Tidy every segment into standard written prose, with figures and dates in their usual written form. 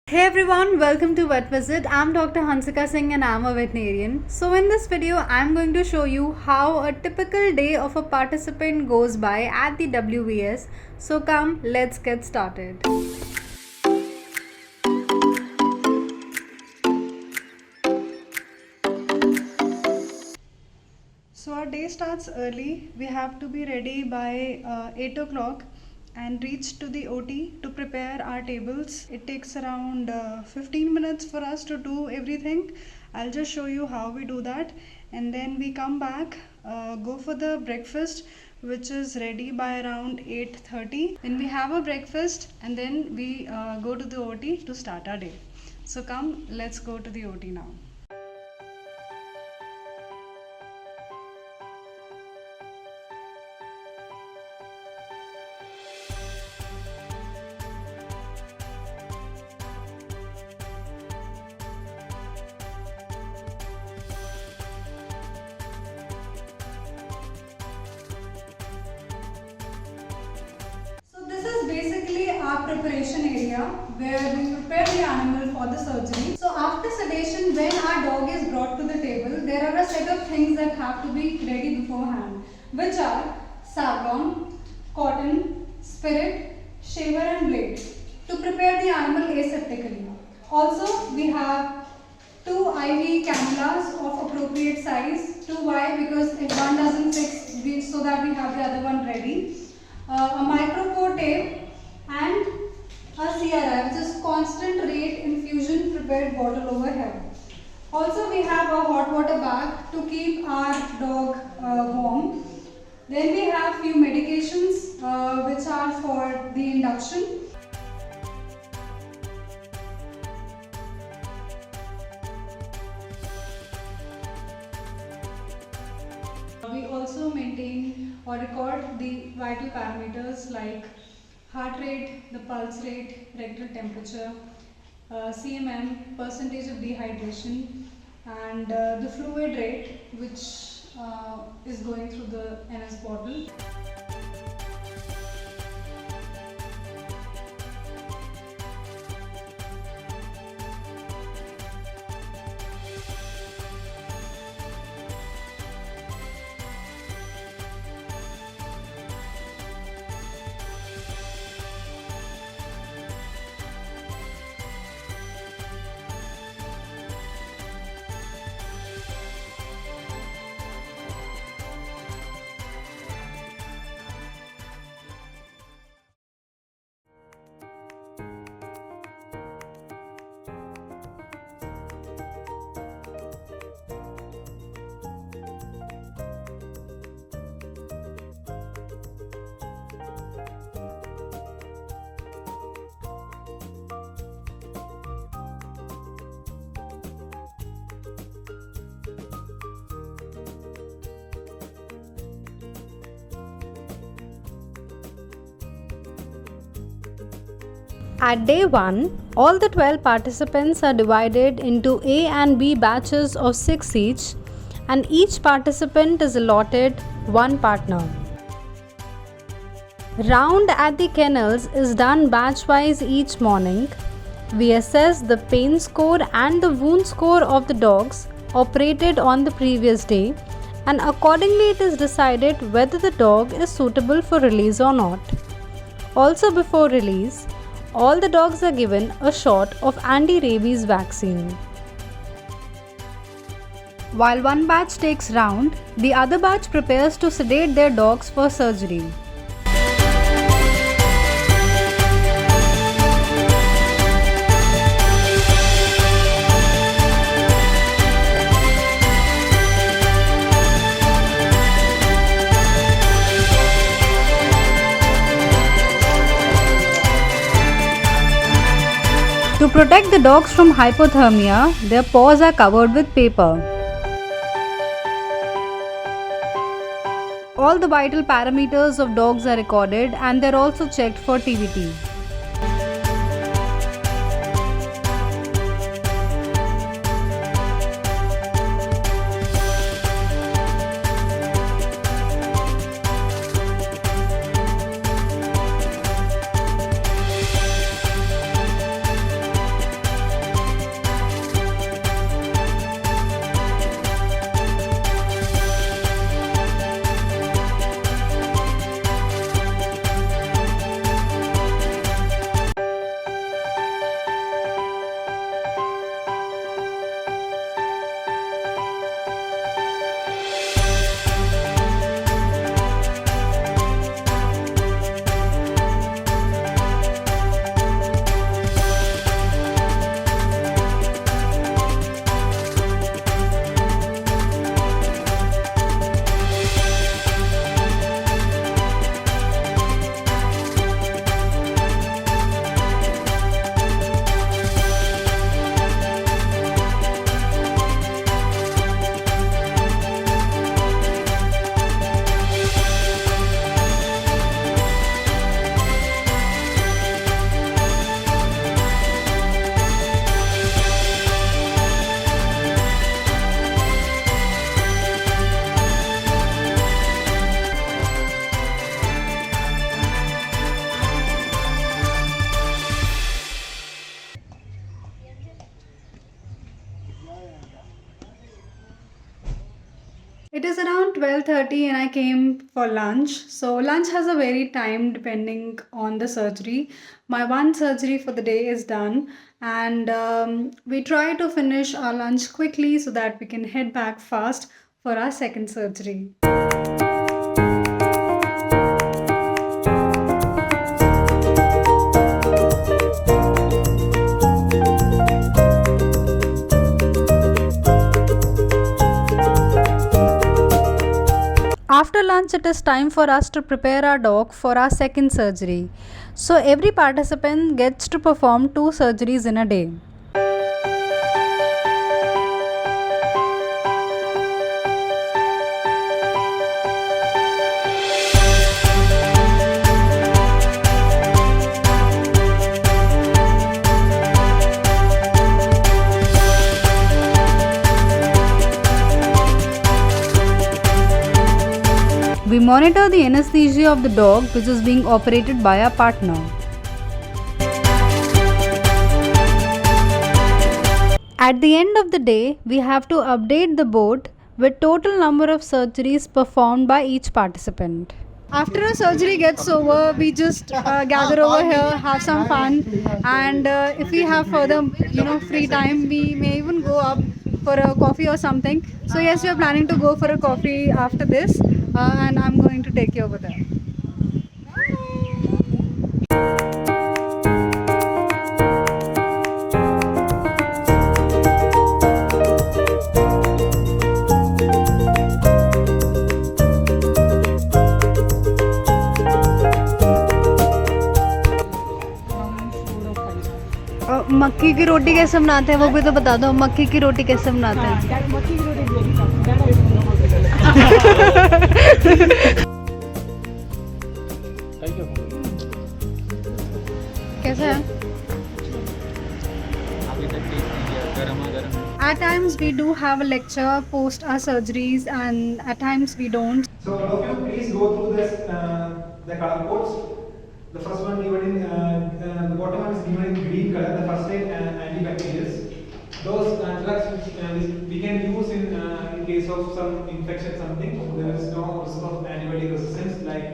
Hey everyone, welcome to Vet Visit. I'm Dr. Hansika Singh and I'm a veterinarian. So in this video, I'm going to show you how a typical day of a participant goes by at the WVS. So come, let's get started. So our day starts early. We have to be ready by 8 o'clock and reach to the OT to prepare our tables. It takes around 15 minutes for us to do everything. I'll just show you how we do that, and then we come back, go for the breakfast, which is ready by around 8:30. Then we have a breakfast and then we go to the OT to start our day. So come, let's go to the OT now. This is basically our preparation area where we prepare the animal for the surgery. So after sedation, when our dog is brought to the table, there are a set of things that have to be ready beforehand, which are saffron, cotton, spirit, shaver and blade to prepare the animal aseptically. Also, we have two IV cannulas of appropriate size. Two why? Because if one doesn't fix, so that we have the other one ready. A micropore tape and a CRI, which is constant rate infusion prepared bottle over here. Also, we have a hot water bag to keep our dog warm. Then we have few medications which are for the induction. We also maintain or record the vital parameters like heart rate, the pulse rate, rectal temperature, CMM, percentage of dehydration, and the fluid rate, which is going through the NS bottle. At day 1, all the 12 participants are divided into A and B batches of 6 each, and each participant is allotted one partner. Round at the kennels is done batch-wise each morning. We assess the pain score and the wound score of the dogs operated on the previous day, and accordingly it is decided whether the dog is suitable for release or not. Also, before release, all the dogs are given a shot of anti-rabies vaccine. While one batch takes round, the other batch prepares to sedate their dogs for surgery. To protect the dogs from hypothermia, their paws are covered with paper. All the vital parameters of dogs are recorded and they are also checked for TVT. 12:30 and I came for lunch. So lunch has a very time depending on the surgery. My one surgery for the day is done, and we try to finish our lunch quickly so that we can head back fast for our second surgery. After lunch, it is time for us to prepare our dog for our second surgery. So every participant gets to perform 2 surgeries in a day. We monitor the anesthesia of the dog, which is being operated by our partner. At the end of the day, we have to update the board with total number of surgeries performed by each participant. After a surgery gets over, we just gather over here, have some fun, and if we have further, free time, we may even go up for a coffee or something. So yes, we are planning to go for a coffee after this, and I'm going to take you over there. मक्की की रोटी कैसे बनाते हैं वो भी तो बता दो। मक्की की रोटी कैसे बनाते हैं? मक्की की रोटी कैसे है? At times we do have a lecture post our surgeries, and at times we don't. So all of you please go through this the color codes. The first one given in the bottom one is given in green color. The first name antibacterials. Those drugs which we can use in case of some infection, something. There is no risk of antibiotic resistance like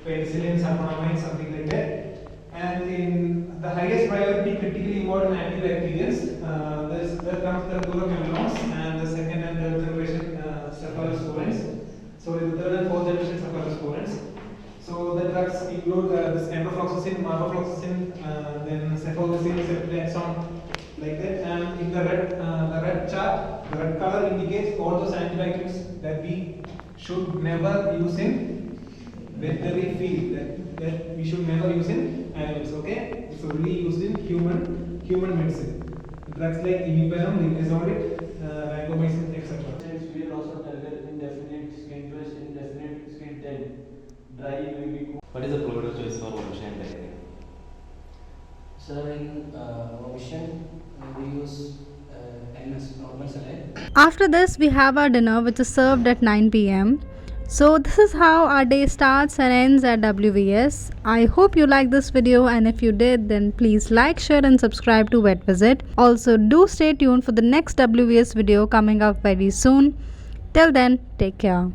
penicillin, sulfonamide, something like that. And in the highest priority, critically important antibacterials, there comes the fluoroquinolones and the second and third generation cephalosporins. So the third and fourth generation cephalosporins. So the drugs include this enrofloxacin, marvofloxacin, then cefalexin, ceftriaxone, like that. And in the red chart, the red color indicates all those antibiotics that we should never use in veterinary field. That we should never use in animals. Okay, it's only used in human medicine. Drugs like imipenem, linezolid, vancomycin, etc. We will also target indefinite skin twist, indefinite skin tend, dry UV. What is the provider choice for Omission and diarrhea? Sir, in Omission, we use NS, normal saline. After this, we have our dinner, which is served at 9 p.m. So this is how our day starts and ends at WVS. I hope you liked this video, and if you did, then please like, share and subscribe to Vet Visit. Also, do stay tuned for the next WVS video coming up very soon. Till then, take care.